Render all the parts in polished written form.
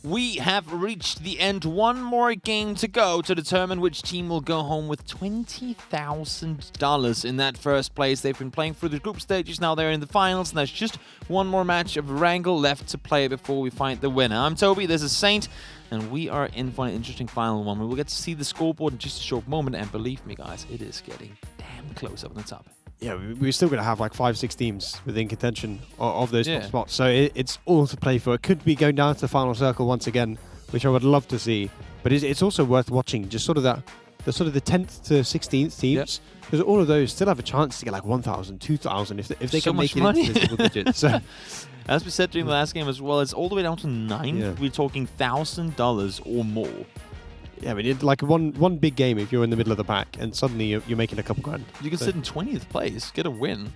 We have reached the end. One more game to go to determine which team will go home with $20,000 in that first place. They've been playing through the group stages, now they're in the finals, and there's just one more match of Wrangle left to play before we find the winner. I'm Toby, this is Saint, and we are in for an interesting final one. We will get to see the scoreboard in just a short moment, and believe me guys, it is getting damn close up on the top. Yeah, we're still going to have like 5-6 teams within contention of those top spots. So it's all to play for. It could be going down to the final circle once again, which I would love to see. But it's also worth watching. Just sort of the 10th to 16th teams, because all of those still have a chance to get like 1,000, 2,000 if they can make it into the double digits. So, as we said during the last game as well, it's all the way down to 9th. Yeah. We're talking $1,000 or more. Yeah, I mean, it's like one big game if you're in the middle of the pack, and suddenly you're making a couple grand. You can sit in 20th place, get a win,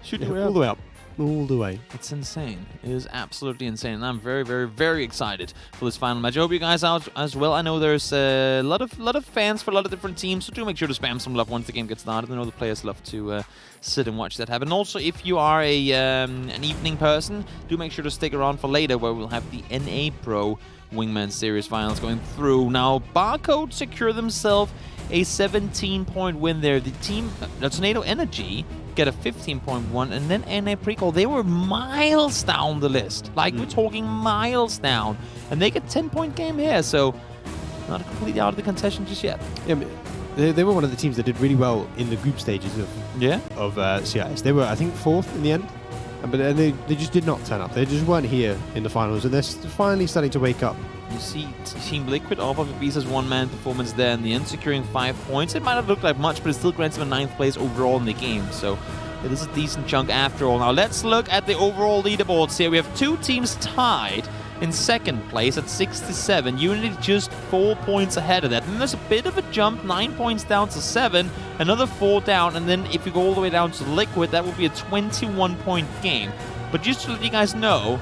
shoot your way all the way up. All the way. It's insane. It is absolutely insane. And I'm very, very, very excited for this final match. I hope you guys are as well. I know there's a lot of fans for a lot of different teams, so do make sure to spam some love once the game gets started. I know the players love to sit and watch that happen. Also, if you are an evening person, do make sure to stick around for later, where we'll have the NA Pro Wingman Series finals going through. Now, Barcode secure themselves a 17-point win there. The team, Tornado Energy, get a 15.1, and then NA Precall, they were miles down the list. Like, we're talking miles down. And they get 10-point game here, so not completely out of the contention just yet. Yeah, they were one of the teams that did really well in the group stages of CIS. They were, I think, 4th in the end. But they just did not turn up. They just weren't here in the finals, and they're finally starting to wake up. You see Team Liquid off of Ibiza's one-man performance there in the end, securing 5 points. It might not look like much, but it still grants them a 9th place overall in the game. So it is a decent chunk after all. Now let's look at the overall leaderboards here. We have 2 teams tied in 2nd place at 67. Unity just 4 points ahead of that. And there's a bit of a jump, 9 points down to 7, another 4 down, and then if you go all the way down to Liquid, that would be a 21-point game. But just to let you guys know,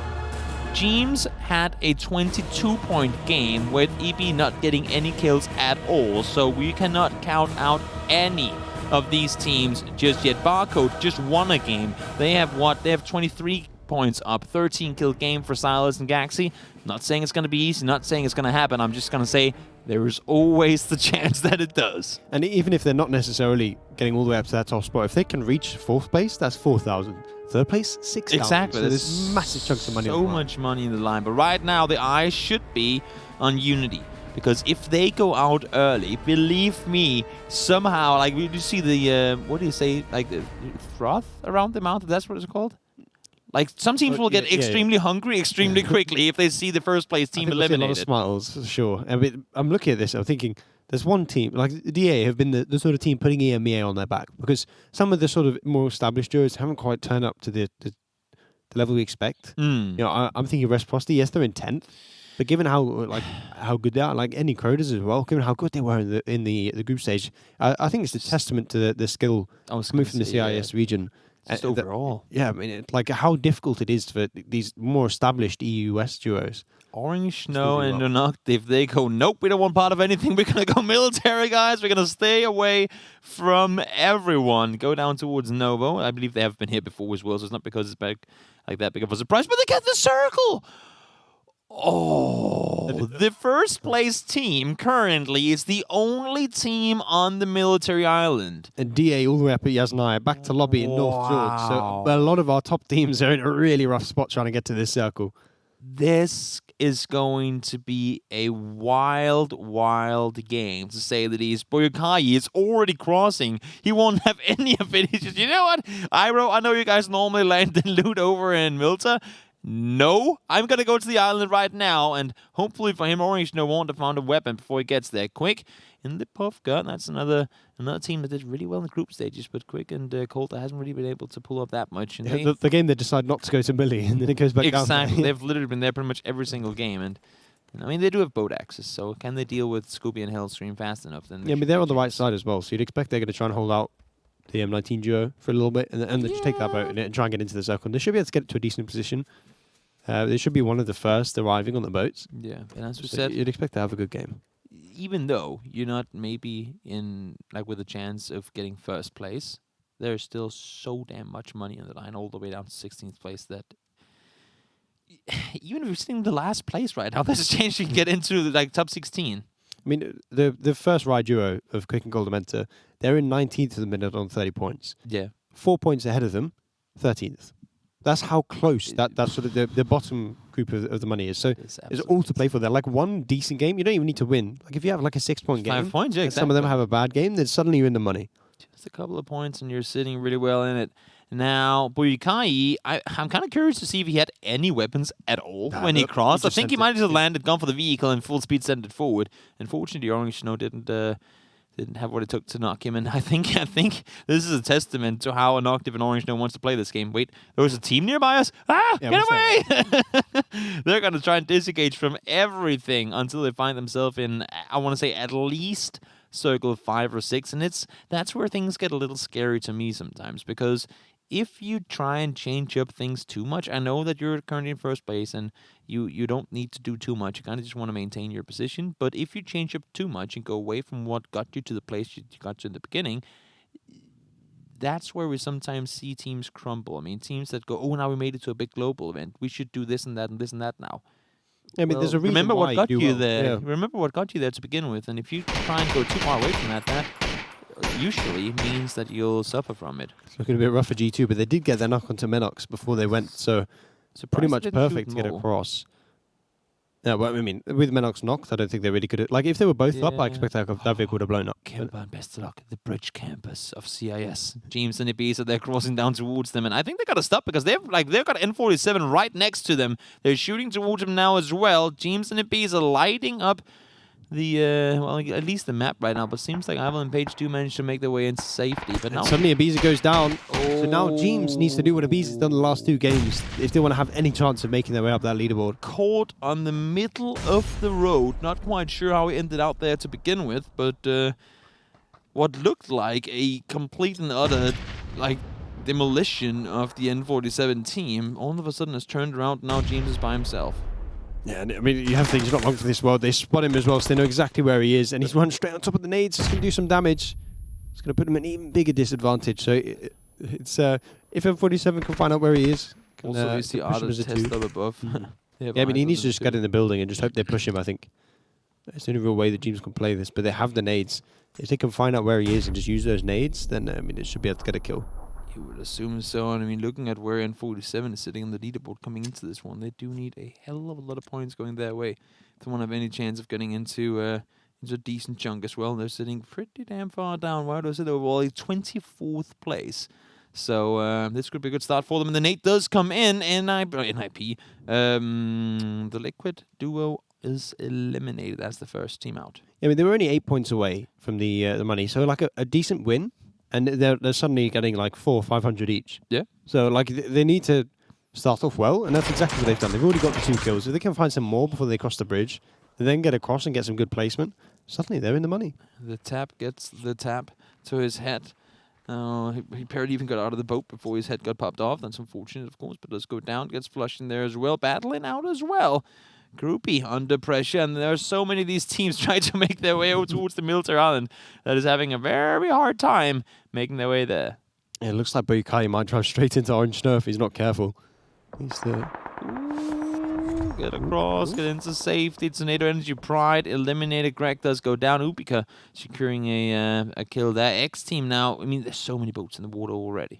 James had a 22-point game with EB not getting any kills at all, so we cannot count out any of these teams just yet. Barcode just won a game. They have what? They have 23 points up, 13-kill game for Silas and Gaxi. Not saying it's going to be easy, not saying it's going to happen. I'm just going to say there is always the chance that it does. And even if they're not necessarily getting all the way up to that top spot, if they can reach 4th place, that's 4,000. 3rd place, 6,000. Exactly. So there's massive chunks of money. So much money in the line. But right now, the eyes should be on Unity. Because if they go out early, believe me, somehow, like, we do see the, what do you say, like, the froth around the mouth, if that's what it's called? Like, some teams will get extremely hungry extremely quickly if they see the first place team eliminated. A lot of smiles, for sure. I mean, I'm looking at this, I'm thinking, there's one team, like DA have been the sort of team putting EMEA on their back, because some of the sort of more established duos haven't quite turned up to the level we expect. You know, I'm thinking Reciprocity, yes, they're in 10th, but given how good they are, like any Crodas as well, given how good they were in the group stage, I think it's a testament to the skill coming from the CIS region. Just overall. I mean, like how difficult it is for these more established EU West duos. Orange, Snow, and Nonoct, if they go, nope, we don't want part of anything, we're going to go military, guys. We're going to stay away from everyone. Go down towards Novo. I believe they have been here before as well, so it's not because it's like that big of a surprise, but they get the circle. Oh, the first place team currently is the only team on the military island. And DA all the way up at Yasnaya, back to lobby in North George. So a lot of our top teams are in a really rough spot trying to get to this circle. This is going to be a wild, wild game, to say the least. Boyokai is already crossing. He won't have any of it. He's just, you know what, Iro, I know you guys normally land and loot over in Milta. No, I'm going to go to the island right now, and hopefully for him, Orange Snow won't have found a weapon before he gets there. Quick in the puff gun. That's another team that did really well in the group stages, but Quick and Coulter hasn't really been able to pull up that much. And the game they decide not to go to Millie, and then it goes back down. Exactly. They've literally been there pretty much every single game, and I mean, they do have boat access, so can they deal with Scooby and Hellstream fast enough? Then yeah, I mean, they're on the right side as well, so you'd expect they're going to try and hold out the M19 duo for a little bit, and then just take that boat and try and get into the circle. And they should be able to get it to a decent position. They should be one of the first arriving on the boats. Yeah, and as we so said, you'd expect to have a good game. Even though you're not maybe in with a chance of getting first place, there's still so damn much money in the line, all the way down to 16th place, that even if you're sitting in the last place right now, there's a chance you can get into like top 16. I mean, the first ride duo of Quick and Goldamenta, they're in 19th of the minute on 30 points. Yeah. 4 points ahead of them, 13th. That's how close that sort of the bottom group of the money is. So it's all to play for. They're like one decent game. You don't even need to win. Like if you have like a 6-point game, 5 points, yeah, and exactly. some of them have a bad game, then suddenly you're in the money. Just a couple of points and you're sitting really well in it. Now, Buikai, I'm kind of curious to see if he had any weapons at all when he crossed. I think he might have just landed, gone for the vehicle, and full speed sent it forward. Unfortunately, Orange Snow didn't have what it took to knock him. And I think this is a testament to how inactive an Orange Snow wants to play this game. Wait, there was a team nearby us? Ah, yeah, get away! They're going to try and disengage from everything until they find themselves in, I want to say, at least circle 5 or 6. And that's where things get a little scary to me sometimes, because if you try and change up things too much, I know that you're currently in first place and you don't need to do too much. You kind of just want to maintain your position. But if you change up too much and go away from what got you to the place you got to in the beginning, that's where we sometimes see teams crumble. I mean, teams that go, oh, now we made it to a big global event. We should do this and that and this and that now. I mean, there's a reason remember why what got you there. Yeah. Remember what got you there to begin with. And if you try and go too far away from that usually means that you'll suffer from it. It's looking a bit rough for G2, but they did get their knock onto Menox before they went, so pretty much perfect to get across. Yeah, well, I mean, with Menox knocked, I don't think they really could have. Like, if they were both up, I expect that vehicle would have blown up. Kimba, best of luck at the bridge campus of CIS. James and Ibiza, they're crossing down towards them, and I think they got to stop because they've got N47 right next to them. They're shooting towards them now as well. James and Ibiza lighting up the well, at least the map right now, but seems like Ivan and Page do manage to make their way into safety. But now suddenly Ibiza goes down. Oh. So now James needs to do what Ibiza's done the last 2 games if they want to have any chance of making their way up that leaderboard. Caught on the middle of the road. Not quite sure how he ended out there to begin with, but what looked like a complete and utter demolition of the N47 team all of a sudden has turned around. Now James is by himself. Yeah, I mean, you have things not long for this world. They spot him as well, so they know exactly where he is, and he's run straight on top of the nades. It's going to do some damage. It's going to put him at an even bigger disadvantage. So it's if M47 can find out where he is, also is the other test up above. Yeah, I mean, he needs to just get in the building and just hope they push him. I think that's the only real way the teams can play this. But they have the nades. If they can find out where he is and just use those nades, then I mean, it should be able to get a kill. You would assume so, and I mean, looking at where N47 is sitting on the leaderboard coming into this one, they do need a hell of a lot of points going their way to want to have any chance of getting into a decent chunk as well. They're sitting pretty damn far down. Why was it overall? 24th place. So this could be a good start for them. And the nade does come in, NIP. The Liquid duo is eliminated as the first team out. Yeah, I mean, they were only 8 points away from the money, so like a decent win. And they're suddenly getting like 400 or 500 each. Yeah. So like they need to start off well, and that's exactly what they've done. They've already got the 2 kills. If they can find some more before they cross the bridge, and then get across and get some good placement, suddenly they're in the money. The tap gets the tap to his head. He barely even got out of the boat before his head got popped off. That's unfortunate, of course, but does go down, gets flushed in there as well, battling out as well. Groupie under pressure, and there are so many of these teams trying to make their way over towards the military island that is having a very hard time making their way there. Yeah, it looks like Buikai might drive straight into Orange Snow if he's not careful. Get across, get into safety. Tornado Energy Pride eliminated. Greg does go down. Upika securing a kill there. X team now. I mean, there's so many boats in the water already.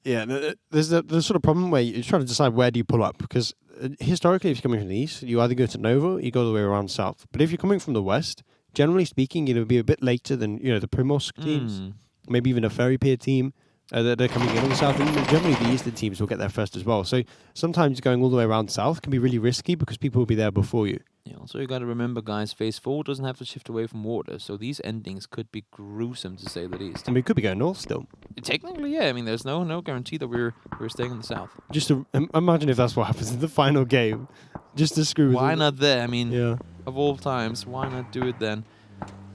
Yeah, there's the sort of problem where you're trying to decide where do you pull up, because historically, if you're coming from the east, you either go to Nova or you go the way around south. But if you're coming from the west, generally speaking, you'll be a bit later than the Primorsk teams, maybe even a Ferry Pier team. They're coming in on the south, and generally the eastern teams will get there first as well. So sometimes going all the way around south can be really risky because people will be there before you. Yeah, also you got to remember, guys, Phase 4 doesn't have to shift away from water, so these endings could be gruesome, to say the least. And we could be going north still. Technically, yeah. I mean, there's no guarantee that we're staying in the south. Just to imagine if that's what happens in the final game. Just to screw with Why not there? I mean, yeah. Of all times, why not do it then?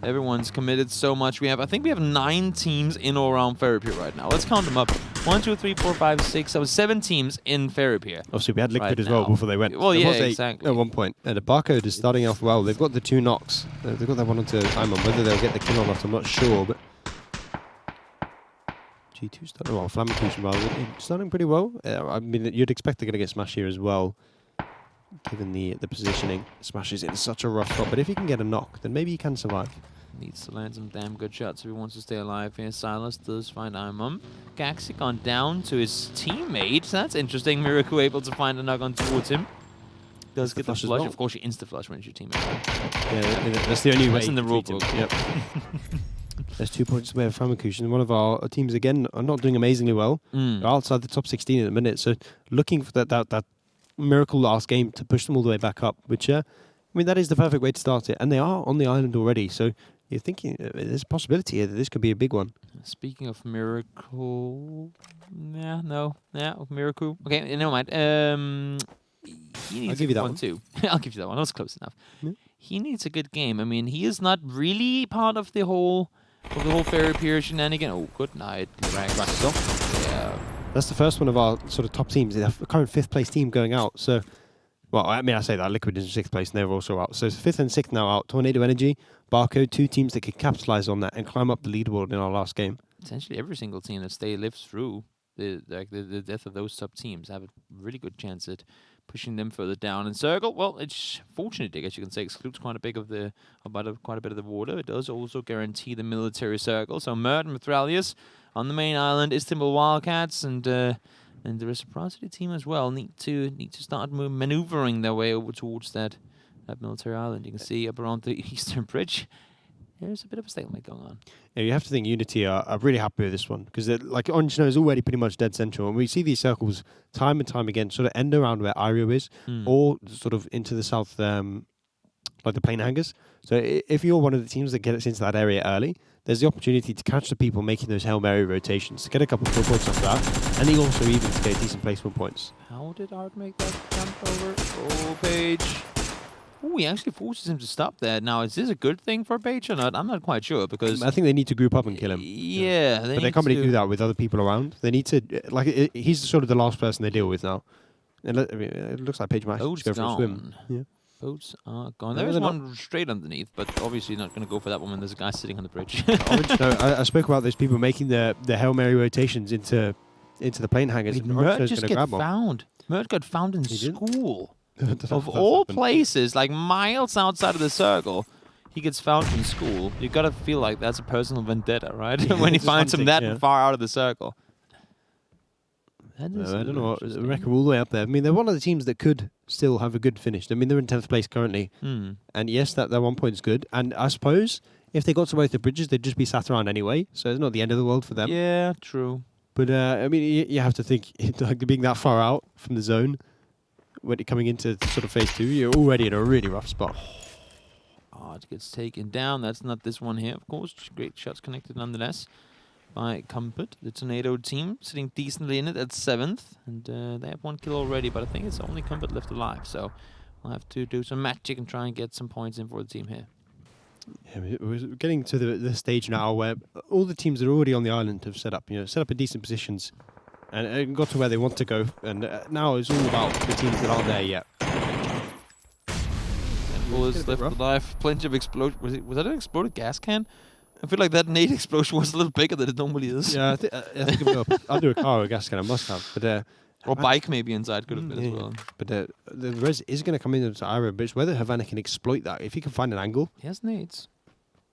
Everyone's committed so much. I think we have 9 teams in or around Ferry Pier right now. Let's count them up. 1, 2, 3, 4, 5, 6, 7 teams in Ferry Pier. Obviously, we had Liquid as well before they went. Well, yeah, exactly. At one point. And the Barcode is starting off well. They've got the 2 knocks. They've got that one onto Imon. Whether they'll get the kill or not, I'm not sure. But G2 starting well. Flammentation rather. Starting pretty well. I mean, you'd expect they're going to get smashed here as well. given the positioning. Smashes in such a rough spot, but if he can get a knock, then maybe he can survive. Needs to land some damn good shots if he wants to stay alive here. Silas does find Imam. Gaxi gone down to his teammate. That's interesting. Miracle able to find a knock on towards him. Does get the flush. Well. Of course, you insta-flush when it's your teammate. Right? Yeah, that's the only way. That's in the rule book. Yep. There's 2 points away of Famakush, one of our teams, again, are not doing amazingly well. They're outside the top 16 at the minute, so looking for that miracle last game to push them all the way back up, which, I mean, that is the perfect way to start it. And they are on the island already, so you're thinking there's a possibility here that this could be a big one. Speaking of miracle... miracle. Okay, never mind. He needs I'll give you that one too. I'll give you that one. That was close enough. Yeah. He needs a good game. I mean, he is not really part of the whole fairy pier shenanigan. Oh, good night, Raxel. Yeah. That's the first one of our sort of top teams. The current 5th place team going out. So, well, I mean, I say that Liquid is in 6th place and they're also out. So it's 5th and 6th now out. Tornado Energy, Barcode, 2 teams that could capitalize on that and climb up the leaderboard in our last game. Essentially, every single team that lives through the death of those top teams have a really good chance at pushing them further down in circle. Well, it's fortunate, I guess you can say, excludes quite a bit of the water. It does also guarantee the military circle. So Mert and Mithralius on the main island, Istanbul Wildcats and the Reciprocity team as well need to start maneuvering their way over towards that military island. You can see up around the eastern bridge. There's a bit of a stalemate going on. Yeah, you have to think Unity are really happy with this one because like Orange Snow is already pretty much dead central, and we see these circles time and time again sort of end around where Irio is, or sort of into the south, like the plane hangers. So if you're one of the teams that gets into that area early, there's the opportunity to catch the people making those Hail Mary rotations, to get a couple of kill points off that, and also even to get decent placement points. How did Art make that jump over? Oh, Page. Oh, he actually forces him to stop that. Now, is this a good thing for Page or not? I'm not quite sure because... I think they need to group up and kill him. Yeah. But they can't really do that with other people around. They need to... he's sort of the last person they deal with now. And it looks like Page might just go for a swim. Yeah. Boats are gone. There is one straight underneath, but obviously not going to go for that one when there's a guy sitting on the bridge. Orange, no, I spoke about those people making the Hail Mary rotations into the plane hangers. Mert just got found. Mert got found in school. Of all places, like miles outside of the circle, he gets found in school. You gotta feel like that's a personal vendetta, right? When he finds him that far out of the circle. I don't know what record all the way up there. I mean, they're one of the teams that could still have a good finish. I mean, they're in 10th place currently. And yes, that 1 point is good. And I suppose if they got to both the bridges, they'd just be sat around anyway. So it's not the end of the world for them. Yeah, true. But, I mean, you have to think, like being that far out from the zone, when you're coming into sort of phase 2, you're already in a really rough spot. Oh, it gets taken down. That's not this one here, of course. Great shots connected nonetheless by Comfort, the Tornado team, sitting decently in it at 7th. And they have 1 kill already, but I think it's only Comfort left alive. So we'll have to do some magic and try and get some points in for the team here. Yeah, we're getting to the stage now where all the teams that are already on the island have set up in decent positions and got to where they want to go. And now it's all about the teams that aren't there yet. Bullets left alive. Plenty of explosion. Was that an exploded gas can? I feel like that nade explosion was a little bigger than it normally is. Yeah, I think it was under a car or a gas can. I must have, but or bike maybe inside could have been as well. But the res is going to come into Iron, but it's whether Havana can exploit that. If he can find an angle. He has nades.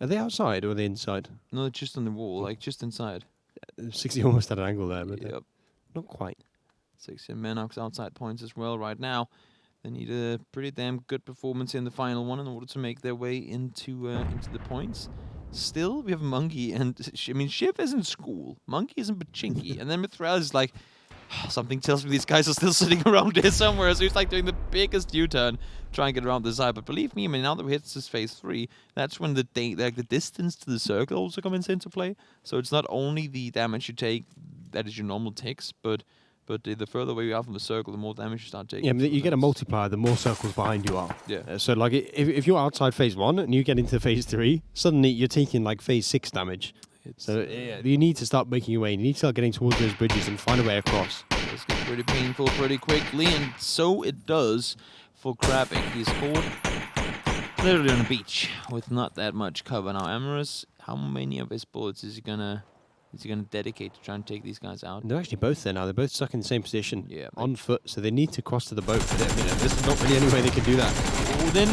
Are they outside or are they inside? No, just on the wall, like just inside. 60 almost had an angle there, but yep. Not quite. 60 Manox outside points as well right now. They need a pretty damn good performance in the final one in order to make their way into the points. Still, we have Monkey and Shiv is in school. Monkey is in Pachinki, and then Mithril is like, something tells me these guys are still sitting around here somewhere. So he's like doing the biggest U-turn, trying to get around the side. But believe me, I mean, now that we hit this phase 3, that's when the distance to the circle also comes into play. So it's not only the damage you take that is your normal ticks, but the further away you are from the circle, the more damage you start taking. Yeah, but you get a multiplier the more circles behind you are. Yeah. So like if you're outside phase 1 and you get into phase 3, suddenly you're taking like phase 6 damage. So you need to start making your way. You need to start getting towards those bridges and find a way across. This gets pretty painful pretty quickly, and so it does for Krabic. He's caught literally on a beach with not that much cover. Now, Amorous, how many of his bullets is he gonna Is he going to dedicate to try and take these guys out? And they're actually both there now. They're both stuck in the same position. Yeah. On foot, so they need to cross to the boat. But there's not really any way they can do that. Oh, the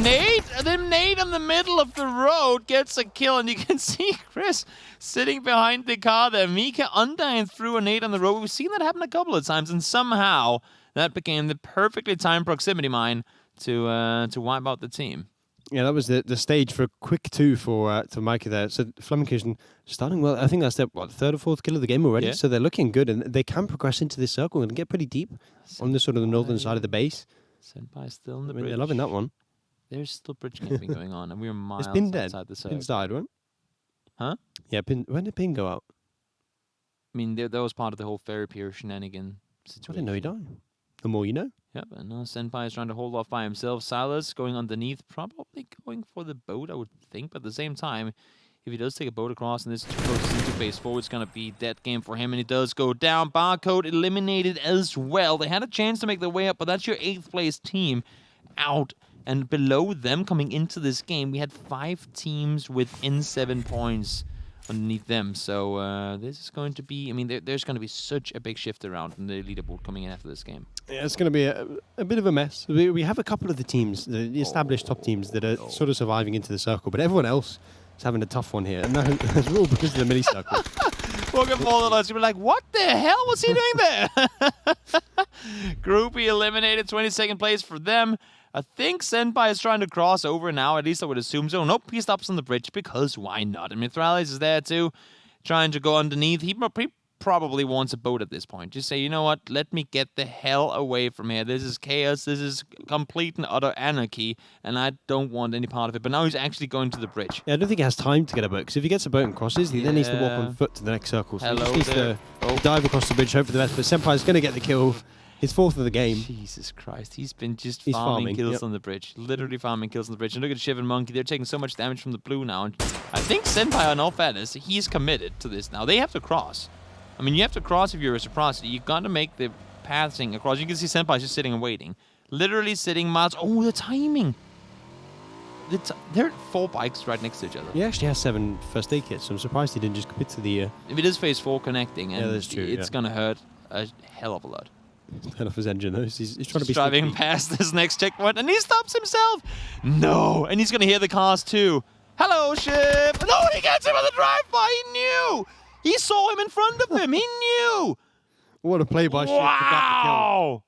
nade in the middle of the road gets a kill, and you can see Chris sitting behind the car there. Mika under and threw a nade on the road. We've seen that happen a couple of times, and somehow that became the perfectly timed proximity mine to wipe out the team. Yeah, that was the stage for a quick 2 for Micah there. So Flammenkuchen starting well. I think that's their third or fourth kill of the game already. Yeah. So they're looking good, and they can progress into this circle and get pretty deep on the sort of the northern side of the base. Senpai still in the bridge. They're loving that one. There's still bridge camping going on, and we're miles Is Pin dead? outside the circle. Pin's died, right? Huh? Yeah, Pin. When did Pin go out? I mean, that was part of the whole fairy pier shenanigan I situation. didn't know he died. The more you know. Yep, and now Senpai is trying to hold off by himself. Silas going underneath, probably going for the boat, I would think. But at the same time, if he does take a boat across and this goes into phase 4, it's going to be dead game for him. And he does go down. Barcode eliminated as well. They had a chance to make their way up, but that's your 8th place team out. And below them coming into this game, we had 5 teams within 7 points underneath them. So this is going to be, I mean, there's going to be such a big shift around in the leaderboard coming in after this game. Yeah, it's going to be a bit of a mess. We have a couple of the teams, the established top teams, that are sort of surviving into the circle, but everyone else is having a tough one here. And that's all because of the mini circle. Walking forward, you'll be like, what the hell was he doing there? Groupie eliminated, 22nd place for them. I think Senpai is trying to cross over now, at least I would assume so. Nope, he stops on the bridge because why not? And Mithralis is there too, trying to go underneath. He probably wants a boat at this point. Just say, you know what, let me get the hell away from here. This is chaos, this is complete and utter anarchy, and I don't want any part of it. But now he's actually going to the bridge. Yeah, I don't think he has time to get a boat, because if he gets a boat and crosses, he then needs to walk on foot to the next circle. So he just needs to dive across the bridge, hope for the best. But Senpai's going to get the kill. His 4th of the game. Jesus Christ, he's been just He's farming kills yep. on the bridge. Literally farming kills on the bridge. And look at Shiv and Monkey, they're taking so much damage from the blue now. And I think Senpai, in all fairness, he's committed to this now. They have to cross. I mean, you have to cross if you're reciprocity. You've got to make the passing across. You can see Senpai just sitting and waiting. Literally sitting miles. Oh, the timing. There are 4 bikes right next to each other. He actually has 7 first aid kits, so I'm surprised he didn't just commit to the... If it is phase 4 connecting, and yeah, that's true, it's going to hurt a hell of a lot. Turn off his engine, though. He's trying to be driving sneaky. past this next checkpoint, and he stops himself. No, and he's going to hear the cars too. Hello, Shiv. No, he gets him on the drive-by. He knew. He saw him in front of him. He knew. What a play by Shiv to grab the kill. Wow.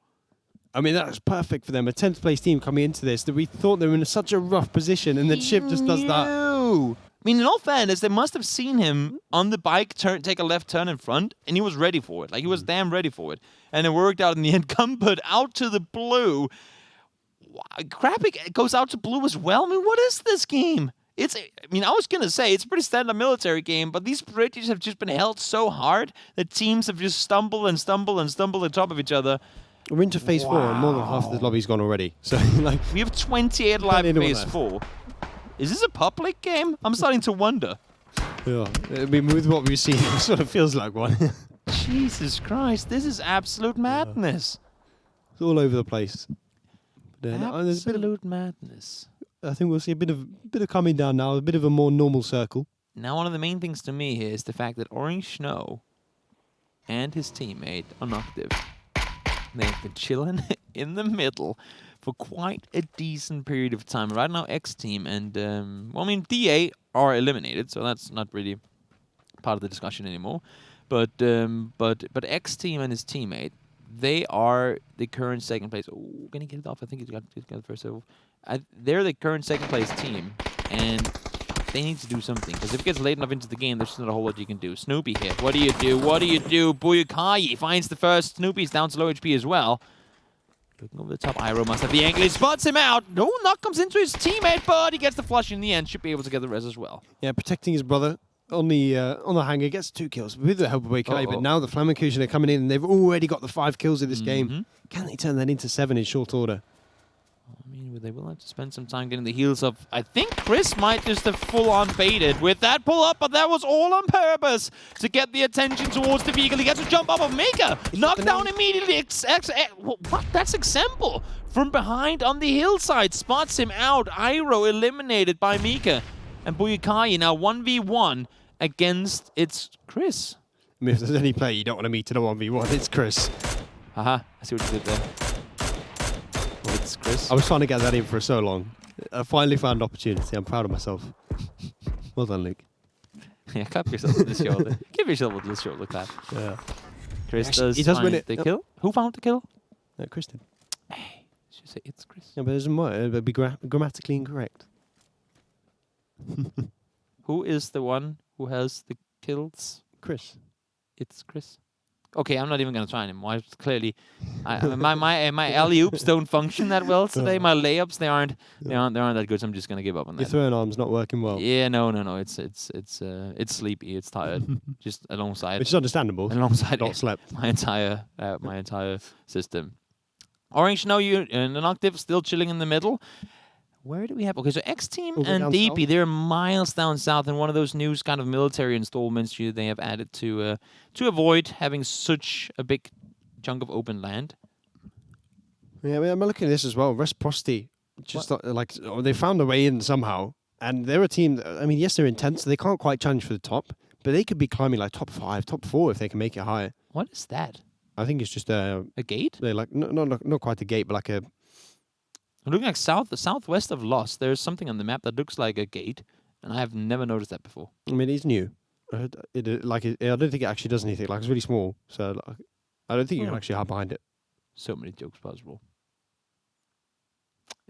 I mean, that was perfect for them. A 10th place team coming into this that we thought they were in such a rough position, and then Shiv just does that. I mean, in all fairness, they must have seen him on the bike take a left turn in front, and he was ready for it. Like, he was damn ready for it. And it worked out in the end. Gumpert out to the blue. Krapik goes out to blue as well. I mean, what is this game? I was going to say, it's a pretty standard military game, but these bridges have just been held so hard that teams have just stumbled and stumbled and stumbled on top of each other. We're into phase 4, and more than half of the lobby's gone already. So, like, we have 28 live in phase 4. Is this a public game? I'm starting to wonder. Yeah, I mean, with what we've seen, it sort of feels like one. Jesus Christ, this is absolute madness. It's all over the place. But, there's a bit Absolute madness. I think we'll see a bit of coming down now, a bit of a more normal circle. Now, one of the main things to me here is the fact that Orange Snow and his teammate, Unactive, they've been chilling in the middle for quite a decent period of time. Right now, X Team and, DA are eliminated, so that's not really part of the discussion anymore. But X Team and his teammate, they are the current 2nd place. Oh, gonna get it off. I think he's got the first serve. They're the current 2nd place team, and they need to do something. Because if it gets late enough into the game, there's just not a whole lot you can do. Snoopy here. What do you do? What do you do? Buyukai finds the first. Snoopy's down to low HP as well. Looking over the top, Iroh must have the angle. He spots him out. No, knock comes into his teammate, but he gets the flush in the end. Should be able to get the res as well. Yeah, protecting his brother on the hangar, gets 2 kills with the help of Weikai. But now the Flammenkuchen are coming in, and they've already got the 5 kills in this game. Can they turn that into 7 in short order? I mean, they will have to spend some time getting the heals up. I think Chris might just have full-on baited with that pull-up, but that was all on purpose to get the attention towards the vehicle. He gets a jump up of Mika. Knocked down immediately. What? That's example. From behind on the hillside. Spots him out. Iroh eliminated by Mika. And Buyukai now 1v1 against Chris. I mean, if there's any player you don't want to meet in a 1v1, it's Chris. Haha, I see what you did there. It's Chris. I was trying to get that in for so long. I finally found an opportunity. I'm proud of myself. Well done, Luke. Yeah, clap yourself on the shoulder. Give yourself a little shoulder clap. Yeah. Chris Actually, he does does win find it. the kill. Who found the kill? Chris did. Hey, should say it's Chris. Yeah, but it doesn't matter. It would be grammatically incorrect. Who is the one who has the kills? Chris. It's Chris. Okay, I'm not even gonna try anymore. Clearly, my alley-oops don't function that well today. My layups they aren't that good. So I'm just gonna give up on that. Your throwing arm's not working well. Yeah, no. It's sleepy. It's tired. Just alongside. Which is understandable. Alongside not slept. my entire system. Orange, no, you and Octave still chilling in the middle. Where do we have? Okay, so X Team and DP, they're miles down south in one of those new kind of military installments they have added to avoid having such a big chunk of open land. Yeah, I mean, I'm looking at this as well. Reciprocity, just like they found a way in somehow, and they're a team. I mean, yes, they're intense. So they can't quite challenge for the top, but they could be climbing like top 5, top 4 if they can make it higher. What is that? I think it's just a gate. They're like not quite a gate, but like a. Looking like the southwest of Lost, there's something on the map that looks like a gate, and I have never noticed that before. I mean, it's new. I don't think it actually does anything. Like, it's really small, so like, I don't think you can actually hide behind it. So many jokes possible.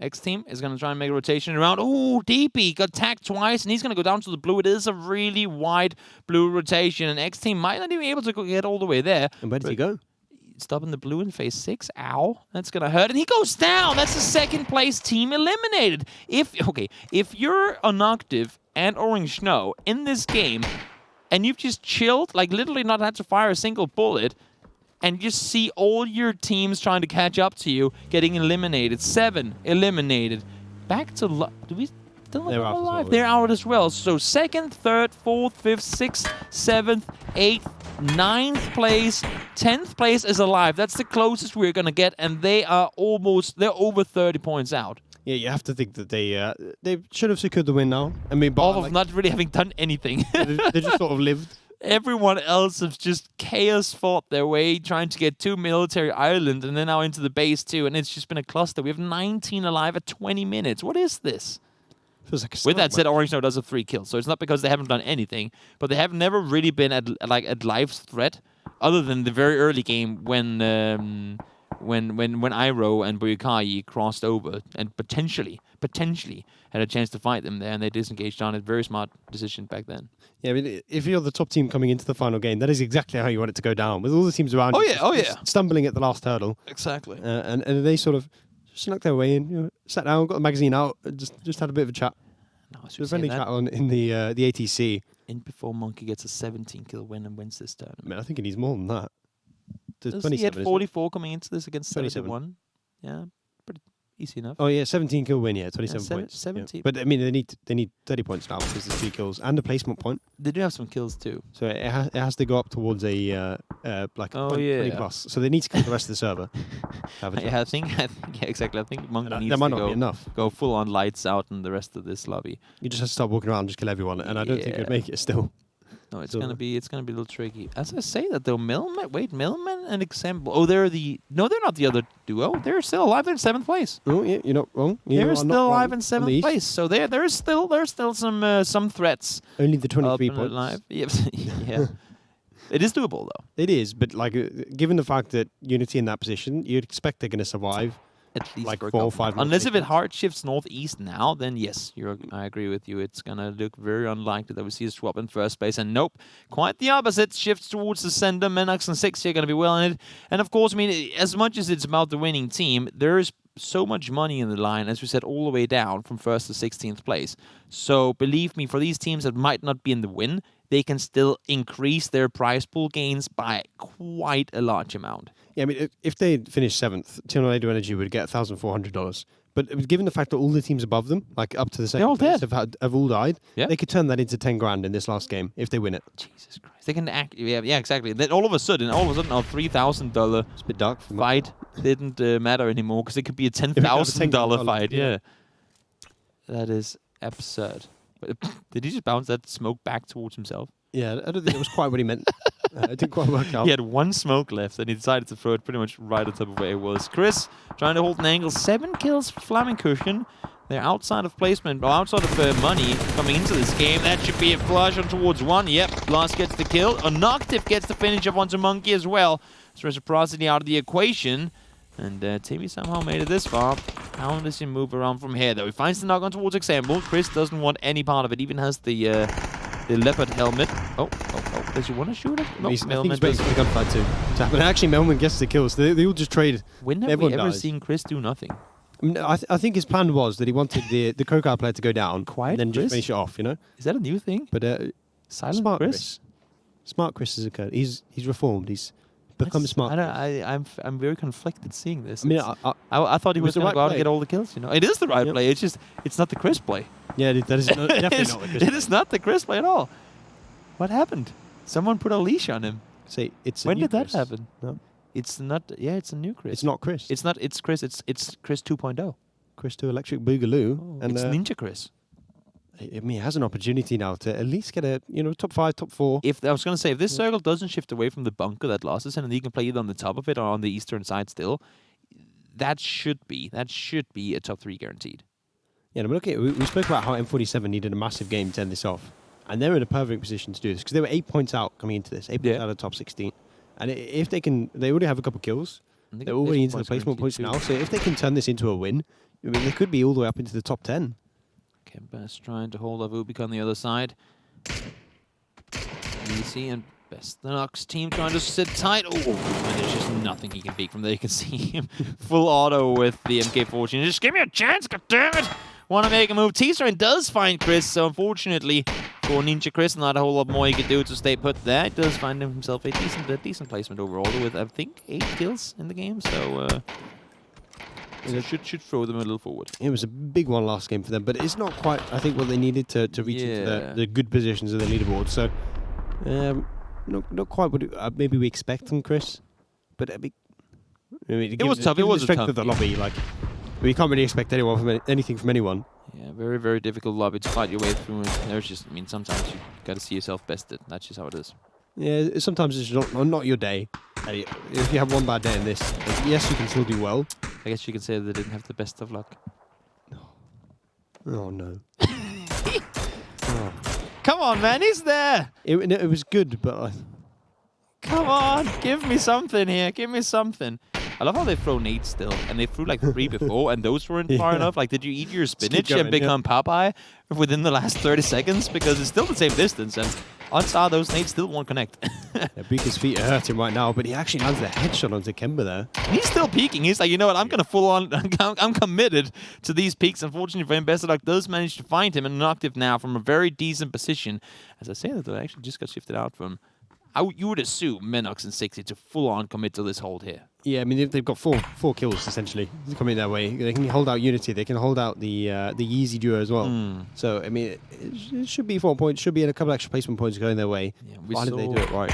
X Team is going to try and make a rotation around. Oh, DP got tagged twice, and he's going to go down to the blue. It is a really wide blue rotation, and X Team might not even be able to get all the way there. And where does he go? Stopping the blue in phase 6. Ow. That's going to hurt. And he goes down. That's the second place team eliminated. If you're an Octave and Orange Snow in this game, and you've just chilled, like literally not had to fire a single bullet, and you see all your teams trying to catch up to you, getting eliminated. 7 eliminated. Back to... Do we still have them alive? They're out as well. So 2nd, 3rd, 4th, 5th, 6th, 7th, 8th, 9th place, 10th place is alive. That's the closest we're going to get, and they're over 30 points out. Yeah, you have to think that they should have secured the win now. I mean, all of not really having done anything. they just sort of lived. Everyone else has just chaos fought their way, trying to get to Military Island, and then now into the base too, and it's just been a cluster. We have 19 alive at 20 minutes. What is this? Feels like With that said, Orange now does have 3 kills, so it's not because they haven't done anything, but they have never really been at life's threat, other than the very early game when Iroh and Boyukai crossed over and potentially had a chance to fight them there, and they disengaged on it. Very smart decision back then. Yeah, I mean, if you're the top team coming into the final game, that is exactly how you want it to go down, with all the teams around you stumbling at the last hurdle. Exactly. And they sort of snuck their way in, sat down, got the magazine out, just had a bit of a chat. A friendly chat in the ATC. In before Monkey gets a 17-kill win and wins this tournament. I mean, I think he needs more than that. He had 44 coming into this against 71. Yeah, pretty easy enough. Oh yeah, 17-kill win. Yeah, 27 points. 17. Yeah. But I mean, they need 30 points now because there's 3 kills and a placement point. They do have some kills too. So it has to go up towards a 20 plus. So they need to kill the rest of the server. I think exactly. I think Monkey needs might to not be enough. Go full on lights out in the rest of this lobby. You just have to start walking around and just kill everyone, and I don't think you'd make it still. No, it's gonna be a little tricky. As I say that though, Millman and Example. Oh, they're not the other duo. They're still alive. They're in 7th place. Oh yeah, you're not wrong. They're still alive in 7th place. So there's still some threats. Only the 23 points. Alive. Yep. Yeah. It is doable though. It is, but like given the fact that Unity in that position, you'd expect they're gonna survive. At least like 4 or 5 months. Unless if it hard shifts northeast now, then yes, I agree with you. It's gonna look very unlikely that we see a swap in first place. And nope, quite the opposite. Shifts towards the center. Menox and 6 are gonna be well in it. And of course, I mean, as much as it's about the winning team, there is so much money in the line, as we said, all the way down from 1st to 16th place. So believe me, for these teams that might not be in the win, they can still increase their prize pool gains by quite a large amount. Yeah, I mean, if they finished 7th, Tornado Energy would get $1,400. But given the fact that all the teams above them, like up to the second place, have all died, they could turn that into 10 grand in this last game if they win it. Jesus Christ. They can act. Yeah, exactly. Then all of a sudden, our $3,000 it's a bit dark fight didn't matter anymore because it could be a $10,000 fight. Yeah. That is absurd. Did he just bounce that smoke back towards himself? Yeah, I don't think it was quite what he meant. It didn't quite work out. He had one smoke left, and he decided to throw it pretty much right on top of where it was. Chris trying to hold an angle. 7 kills for Flaming Cushion. They're outside of placement, or outside of money coming into this game. That should be a flush on towards 1. Yep, Blast gets the kill. Noctiv gets the finish up onto Monkey as well. So reciprocity out of the equation. And Timmy somehow made it this far. How does he move around from here, though? He finds the knock on towards Example. Chris doesn't want any part of it. Even has the leopard helmet. Oh. Does he want to shoot it? No, I think he's waiting for the gunfight to happen. Actually, Melman gets the kills. They all just trade. When have we ever seen Chris do nothing? I mean, I think his plan was that he wanted the Kokar player to go down, Quiet and then Chris? just finish it off. You know. Is that a new thing? But Silent smart Chris? Smart Chris has occurred. He's reformed. He's become smart. I'm very conflicted seeing this. I mean, I thought he was going to go out and get all the kills. You know, it is the right play. It's not the Chris play. Yeah, that is definitely not the Chris play. It is not the Chris play at all. What happened? Someone put a leash on him. Say it's. When a new did that Chris. happen? No, it's not. Yeah, it's a new Chris. it's not Chris. It's not. It's Chris. It's Chris 2.0. Chris to Electric Boogaloo, and It's Ninja Chris. I mean, he has an opportunity now to at least get a top 5, top 4. If I was going to say, if this circle doesn't shift away from the bunker that lost us, and he can play either on the top of it or on the eastern side still, that should be a top 3 guaranteed. Yeah, but look at we spoke about how M47 needed a massive game to end this off, and they're in a perfect position to do this because they were 8 points out coming into this, 8 points out of the top 16, and if they can, they already have a couple kills. They're already into the placement points now, so if they can turn this into a win, I mean, they could be all the way up into the top 10. Kemba's trying to hold Avubik on the other side. Easy and Best the Nox team trying to sit tight. Oh, and there's just nothing he can peek from there. You can see him full auto with the MK14. Just give me a chance, goddammit! Want to make a move. T-Strain does find Chris, so unfortunately for Ninja Chris, not a whole lot more he could do to stay put there. He does find himself a decent placement overall with, I think, 8 kills in the game, so should throw them a little forward. It was a big one last game for them, but it's not quite, I think, what they needed to reach into the good positions of the leaderboard. So, not quite what maybe we expect from Chris, but I mean, it was tough. It was the strength tough of the lobby. Like, we can't really expect anything from anyone. Yeah, very, very difficult lobby to fight your way through. And there's just, I mean, sometimes you got to see yourself bested. That's just how it is. Yeah, sometimes it's not your day. If you have one bad day in this, yes, you can still do well. I guess you can say they didn't have the best of luck. Oh, no. Come on, man, he's there! It was good, but... Come on, give me something here, give me something. I love how they throw nades still, and they threw like 3 before, and those weren't far enough. Like, did you eat your spinach and become Popeye within the last 30 seconds? Because it's still the same distance, and odds are those nades still won't connect. Beaker's feet are hurting right now, but he actually lands the headshot onto Kemba there. He's still peeking. He's like, you know what, I'm going to full on, I'm committed to these peaks. Unfortunately for him, Best of Luck does manage to find him and knocked him now from a very decent position. As I say that, though, I actually just got shifted out from... you would assume Menox and 60 to full-on commit to this hold here. Yeah, I mean, they've got four kills, essentially, coming their way. They can hold out Unity. They can hold out the Yeezy duo as well. So, I mean, it should be 4 points. Should be a couple extra placement points going their way. Yeah, why did they do it right?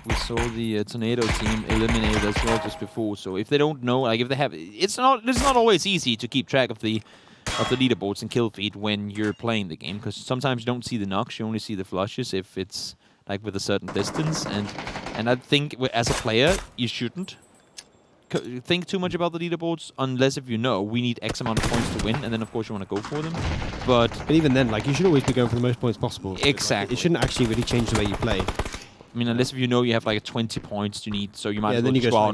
We saw the Tornado team eliminated as well just before. So, if they don't know, like, if they have... It's not always easy to keep track of the leaderboards and kill feed when you're playing the game, because sometimes you don't see the knocks, you only see the flushes if it's... like with a certain distance, and I think as a player you shouldn't think too much about the leaderboards unless if you know we need X amount of points to win, and then of course you want to go for them. But even then, like, you should always be going for the most points possible. Exactly. It shouldn't actually really change the way you play. I mean, unless if you know you have like 20 points you need, so you might then you go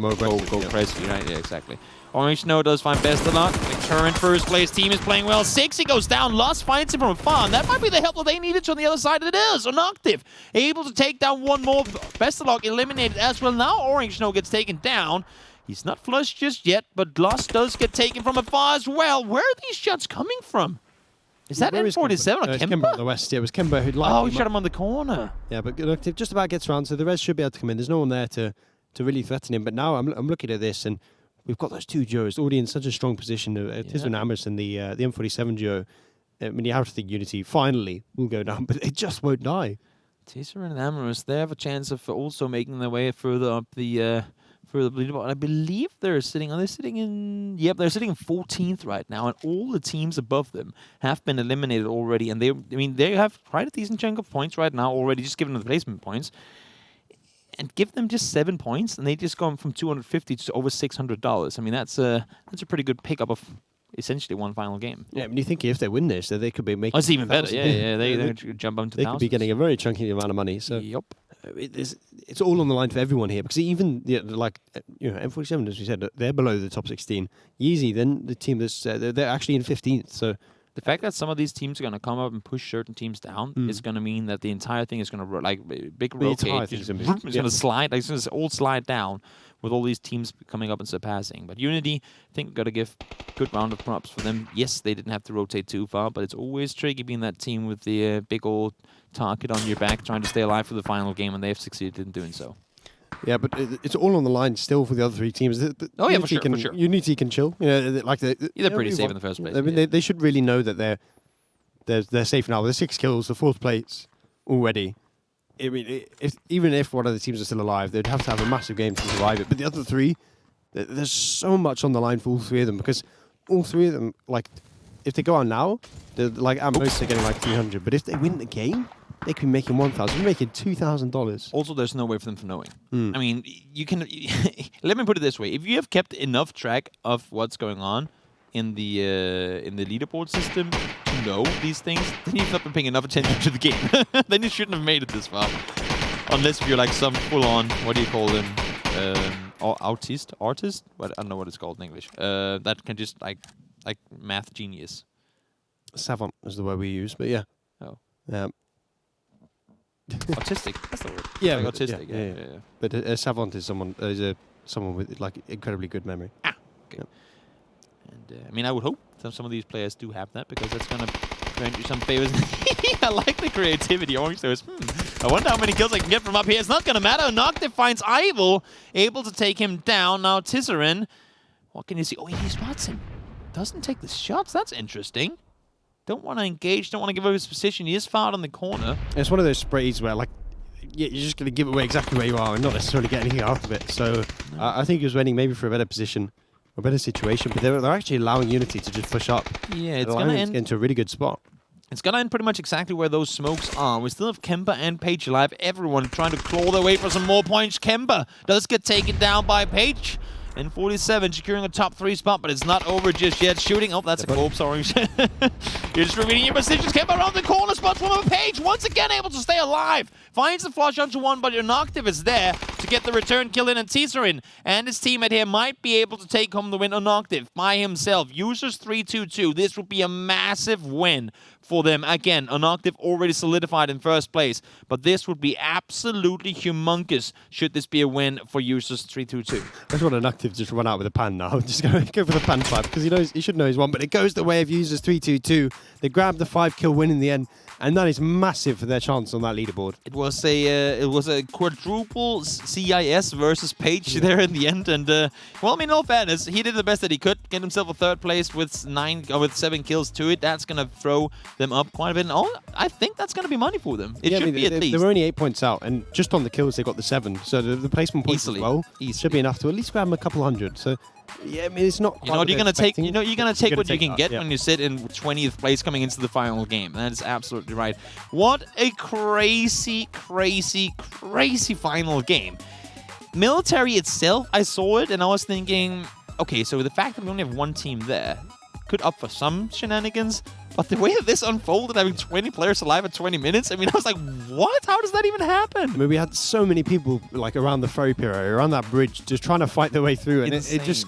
crazy, right? Yeah, exactly. Orange Snow does find Best of Luck. The current first place team is playing well. 60 goes down. Lost finds him from afar. And that might be the help that they needed on the other side. It is. Noctiv able to take down one more. Best of Luck eliminated as well. Now Orange Snow gets taken down. He's not flushed just yet, but Lost does get taken from afar as well. Where are these shots coming from? Is that M47 or Kemba? Kemba on the west. Yeah, it was Kemba who... he shot him on the corner. Yeah, but Noctiv just about gets around, so the res should be able to come in. There's no one there to really threaten him. But now I'm looking at this, and we've got those two duos already in such a strong position. Tisra and Amos and the M47 duo. I mean, you have to think Unity finally will go down, but it just won't die. Tisra and Amorous, they have a chance of also making their way further up the leaderboard. I believe they're sitting. Are they sitting in? Yep, they're sitting in 14th right now, and all the teams above them have been eliminated already. And they have quite a decent chunk of points right now already, just given the placement points. and give them just 7 points, and they just gone from $250 to over $600. I mean, that's a pretty good pickup of essentially one final game. Yeah, I mean, you think if they win this, that they could be making... Oh, it's even better. Yeah. They jump up to They thousands. could be getting a very chunky amount of money. So Yep. It's all on the line for everyone here, because even M47, as we said, they're below the top 16. Yeezy, then the team that's they're actually in 15th. So the fact that some of these teams are going to come up and push certain teams down is going to mean that the entire thing is going to big rotate. It's going to slide. It's going to all slide down with all these teams coming up and surpassing. But Unity, I think, got to give a good round of props for them. Yes, they didn't have to rotate too far, but it's always tricky being that team with the big old target on your back, trying to stay alive for the final game, and they have succeeded in doing so. Yeah, but it's all on the line still for the other three teams. Oh yeah, for sure. Unity can chill. They're pretty safe in the first place. I mean, they should really know that they're safe now. They're 6 kills, the 4th place already. I mean, even if one of the teams are still alive, they'd have to have a massive game to survive it. But the other 3, there's so much on the line for all 3 of them, because all 3 of them, if they go on now, they're at most they're getting 300. But if they win the game, they could be making $1,000. We're making $2,000. Also, there's no way for them for knowing. I mean, you can... let me put it this way. If you have kept enough track of what's going on in the leaderboard system to know these things, then you've not been paying enough attention to the game. Then you shouldn't have made it this far. Unless you're some full-on, what do you call them? Artist? What, I don't know what it's called in English. That can just, like math genius. Savant is the word we use, but yeah. Oh. Yeah. Autistic. That's the word. Yeah, autistic. Yeah. But a savant is someone with incredibly good memory. Ah, okay. Yeah. And I mean, I would hope that some of these players do have that, because that's gonna grant you some favors. I like the creativity. Orange says, I wonder how many kills I can get from up here. It's not gonna matter. Noctiv finds Ival, able to take him down. Now Tisserin, what can you see? Oh, he spots him. Doesn't take the shots. That's interesting. Don't want to engage, don't want to give away his position. He is far out on the corner. It's one of those sprays where, you're just going to give away exactly where you are and not necessarily get anything out of it. So I think he was waiting maybe for a better position, a better situation, but they're actually allowing Unity to just push up. Yeah, it's going to end into a really good spot. It's going to end pretty much exactly where those smokes are. We still have Kemba and Page alive. Everyone trying to claw their way for some more points. Kemba does get taken down by Page. And 47 securing a top 3 spot, but it's not over just yet. Shooting. Oh, that's a corpse, Orange. You're just repeating your positions. Kemba around the corner, spots one of a Page. Once again, able to stay alive. Finds the flush onto one, but Noctiv is there to get the return kill in. And Tisserin and his teammate here might be able to take home the win on Noctiv by himself. Users 3-2-2. This would be a massive win for them. Again, Noctiv already solidified in first place, but this would be absolutely humongous should this be a win for Users 3-2-2. I just want Noctiv just run out with a pan now. Just go for the pan fight, because he should know he's won, but it goes the way of Users 3-2-2. They grab the 5-kill win in the end, and that is massive for their chance on that leaderboard. It was a quadruple CIS versus Page there in the end, and well, I mean, in all fairness, he did the best that he could, get himself a 3rd place with 7 kills to it. That's gonna throw them up quite a bit, and I think that's gonna be money for them. It should be at least. They were only 8 points out, and just on the kills they got the 7, so the placement points as well should be enough to at least grab them a couple hundred. So yeah, I mean, it's not. You're gonna take what you can get when you sit in 20th place coming into the final game. That is absolutely right. What a crazy final game. Military itself, I saw it and I was thinking, okay, so the fact that we only have one team there could up for some shenanigans, but the way that this unfolded, having 20 players alive at 20 minutes, I mean, I was like, what? How does that even happen? I mean, we had so many people around the ferry pier, around that bridge, just trying to fight their way through, and it just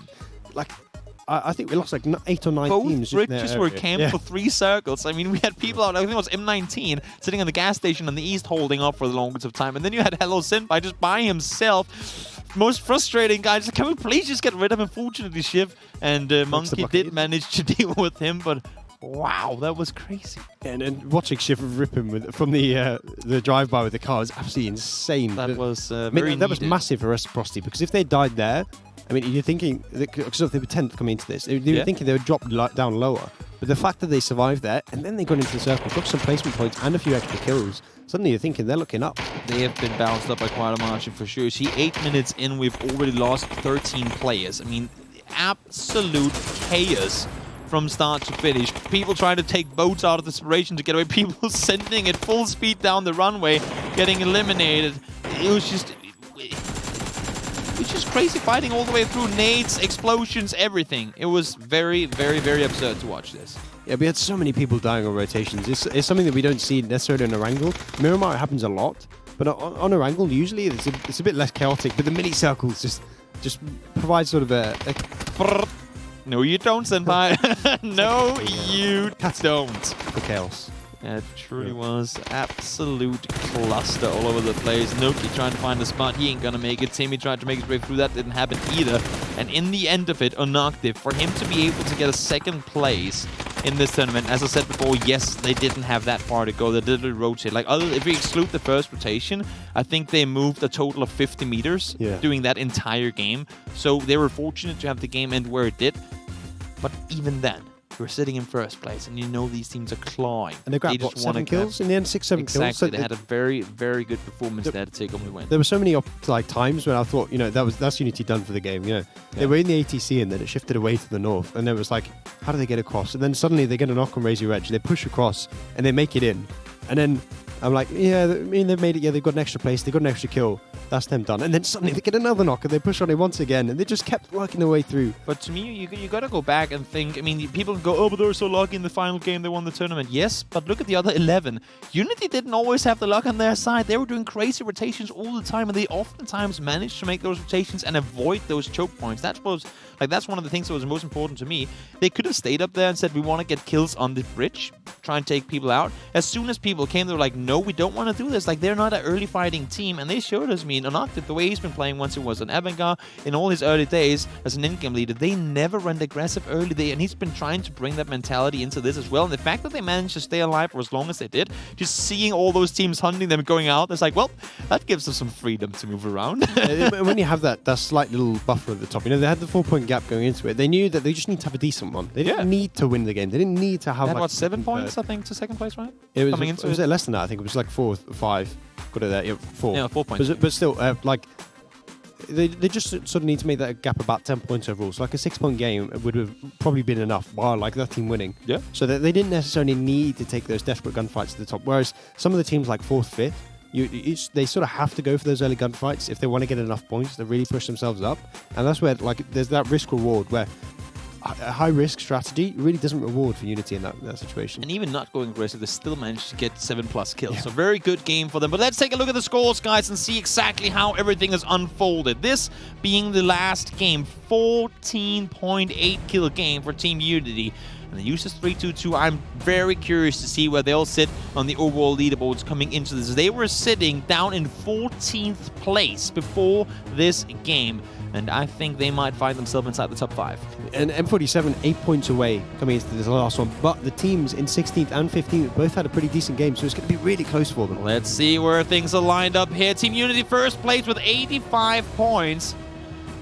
I think we lost 8 or 9 teams. Both bridges were camped for 3 circles. I mean, we had people out, I think it was M19, sitting on the gas station on the east holding up for the longest of time. And then you had Hello Senpai just by himself. Most frustrating guy. Just, can we please just get rid of him? Fortunately, Shiv and Monkey did manage to deal with him, but wow, that was crazy. And watching Shiv rip him from the drive-by with the car was absolutely insane. That was that was massive for reciprocity, because if they died there, I mean, you're thinking, because they were 10th coming into this, they were thinking they would drop down lower. But the fact that they survived there, and then they got into the circle, got some placement points and a few extra kills, suddenly you're thinking they're looking up. They have been bounced up by quite a margin for sure. See, 8 minutes in, we've already lost 13 players. I mean, absolute chaos from start to finish. People trying to take boats out of the separation to get away. People sending at full speed down the runway, getting eliminated. It was just... was just crazy fighting all the way through. Nades, explosions, everything. It was very, very, very absurd to watch this. Yeah, we had so many people dying on rotations. It's something that we don't see necessarily on Erangel. Miramar happens a lot, but on Erangel usually it's a bit less chaotic. But the mini circles just provide sort of a no, you don't, Senpai. No, you don't. for chaos. Yeah, it truly was absolute cluster all over the place. Noki trying to find a spot. He ain't gonna make it. Timmy tried to make his way through. That didn't happen either. And in the end of it, Onactive, for him to be able to get a second place in this tournament, as I said before, yes, they didn't have that far to go. They didn't rotate. Like, if we exclude the first rotation, I think they moved a total of 50 meters doing that entire game. So they were fortunate to have the game end where it did. But even then, we're sitting in first place, and you know these teams are clawing. And they grabbed, what, 7 kills in the end? 6, 7 kills? Exactly. They had a very, very good performance there to take home the win. There were so many times when I thought, you know, that's Unity done for the game. You know, they were in the ATC, and then it shifted away to the north, and there was like, how do they get across? And then suddenly they get a knock on Raise Your Edge, they push across, and they make it in. And then I'm like, yeah, I mean, they've made it. Yeah, they've got an extra place. They've got an extra kill. That's them done. And then suddenly they get another knock, and they push on it once again, and they just kept working their way through. But to me, you got to go back and think. I mean, people go, oh, but they were so lucky in the final game. They won the tournament. Yes, but look at the other 11. Unity didn't always have the luck on their side. They were doing crazy rotations all the time, and they oftentimes managed to make those rotations and avoid those choke points. That's one of the things that was most important to me. They could have stayed up there and said, we want to get kills on the bridge, try and take people out. As soon as people came, they were like, no, we don't want to do this. Like, they're not an early fighting team, and they showed us, I mean, Onactive, the way he's been playing once he was an Avangar in all his early days as an in-game leader, they never went aggressive early, and he's been trying to bring that mentality into this as well. And the fact that they managed to stay alive for as long as they did, just seeing all those teams hunting them going out, it's like, well, that gives us some freedom to move around. When you have that slight little buffer at the top, you know, they had the 4-point gap going into it. They knew that they just need to have a decent one. They didn't need to win the game. They didn't need to have they had, like, what, 7 points, I think, to second place, right? It was less than that. I think it was like 4 or 5. Got it there. Yeah, 4. Yeah, 4 points. But still, like, they just sort of need to make that gap about 10 points overall. So like a 6-point game would have probably been enough. Wow, like that team winning. Yeah. So that they didn't necessarily need to take those desperate gunfights to the top. Whereas some of the teams like 4th, 5th, they sort of have to go for those early gunfights if they want to get enough points to really push themselves up. And that's where, like, there's that risk reward where a high risk strategy really doesn't reward for Unity in that situation. And even not going aggressive, they still managed to get 7+ kills. Yeah. So very good game for them. But let's take a look at the scores, guys, and see exactly how everything is unfolded. This being the last game, 14.8 kill game for Team Unity. And the Users 3-2-2, I'm very curious to see where they'll sit on the overall leaderboards coming into this. They were sitting down in 14th place before this game, and I think they might find themselves inside the top 5. And M47, 8 points away coming into this last one, but the teams in 16th and 15th both had a pretty decent game, so it's going to be really close for them. Let's see where things are lined up here. Team Unity first place with 85 points.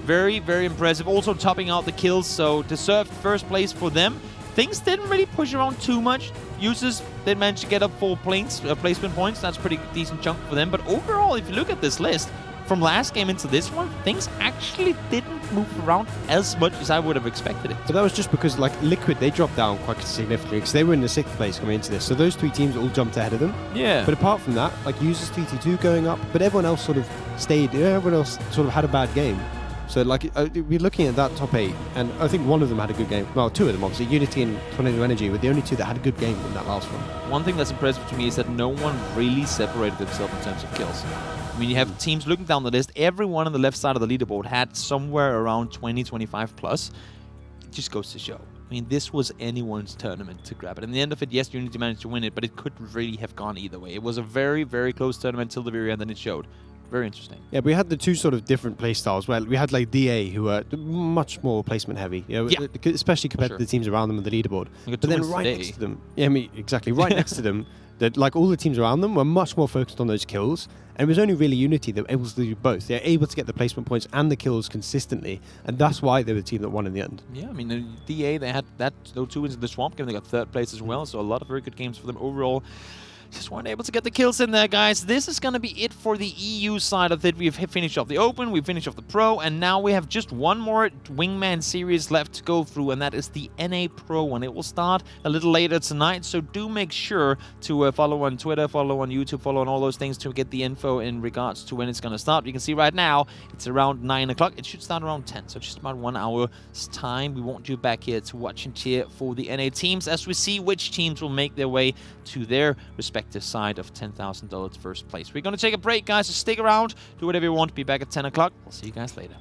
Very, very impressive. Also topping out the kills, so deserved first place for them. Things didn't really push around too much. Users did manage to get up 4 placement points. That's a pretty decent chunk for them. But overall, if you look at this list, from last game into this one, things actually didn't move around as much as I would have expected it. But that was just because, like, Liquid, they dropped down quite significantly because they were in the 6th place coming into this. So those 3 teams all jumped ahead of them. Yeah. But apart from that, like, Users 3-2 going up, but everyone else sort of stayed, everyone else sort of had a bad game. So, like, we're looking at that top 8, and I think one of them had a good game. Well, 2 of them, obviously. Unity and Tornado Energy were the only 2 that had a good game in that last one. One thing that's impressive to me is that no one really separated themselves in terms of kills. I mean, you have teams looking down the list. Everyone on the left side of the leaderboard had somewhere around 20, 25 plus. It just goes to show. I mean, this was anyone's tournament to grab it. In the end of it, yes, Unity managed to win it, but it could really have gone either way. It was a very, very close tournament till the very end, and it showed. Very interesting. Yeah, we had the 2 sort of different play styles. Well, we had like DA, who were much more placement heavy, you know, especially compared to the teams around them on the leaderboard. But then right next to them, yeah, I mean, exactly, right next to them, that like all the teams around them were much more focused on those kills. And it was only really Unity that were able to do both. They're able to get the placement points and the kills consistently, and that's why they were the team that won in the end. Yeah, I mean, the DA, they had those 2 wins in the Swamp game. They got 3rd place as well, so a lot of very good games for them overall. Just weren't able to get the kills in there, guys. This is going to be it for the EU side of it. We've finished off the Open, we've finished off the Pro, and now we have just one more Wingman series left to go through, and that is the NA Pro one. It will start a little later tonight, so do make sure to follow on Twitter, follow on YouTube, follow on all those things to get the info in regards to when it's going to start. You can see right now, it's around 9 o'clock. It should start around 10, so just about 1 hour's time. We want you back here to watch and cheer for the NA teams as we see which teams will make their way to their respective side of $10,000 first place. We're going to take a break, guys, so stick around, do whatever you want, be back at 10 o'clock. We'll see you guys later.